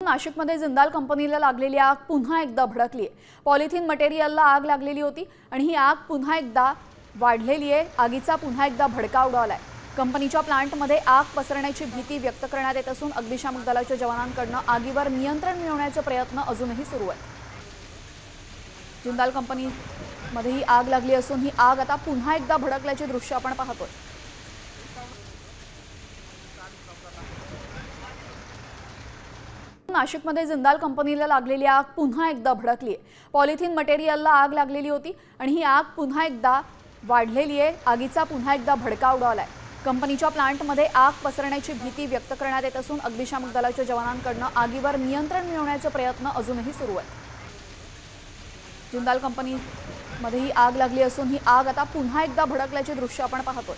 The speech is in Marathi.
नाशिकमध्ये जिंदाल कंपनीला लागलेली आग पुन्हा एकदा भडकली आहे। पॉलिथिन मटेरियलला आग लागलेली होती आणि ही आग पुन्हा एकदा वाढलेली आहे। आगीचा पुन्हा एकदा भडका उडालाय। कंपनीच्या प्लांटमध्ये आग पसरण्याची भीती व्यक्त करण्यात येत असून अग्निशामक दलाच्या जवानांकडून आगीवर नियंत्रण मिळवण्याचे प्रयत्न अजूनही सुरू आहेत। जिंदाल कंपनीमध्ये ही आग लागली असून ही आग आता पुन्हा एकदा भडकल्याचे दृश्य आपण पाहतोय। नाशिकमध्ये जिंदाल कंपनीला लागलेली आग पुन्हा एकदा भडकली आहे। पॉलिथिन मटेरियलला आग लागलेली होती आणि ही आग पुन्हा एकदा वाढलेली आहे। आगीचा पुन्हा एकदा भडका उडालाय। कंपनीच्या प्लांटमध्ये आग पसरण्याची भीती व्यक्त करण्यात येत असून अग्निशामक दलाच्या जवानांकडून आगीवर नियंत्रण मिळवण्याचे प्रयत्न अजूनही सुरू आहेत। जिंदाल कंपनीमध्ये ही आग लागली असून ही आग आता पुन्हा एकदा भडकल्याचे दृश्य आपण पाहतोय।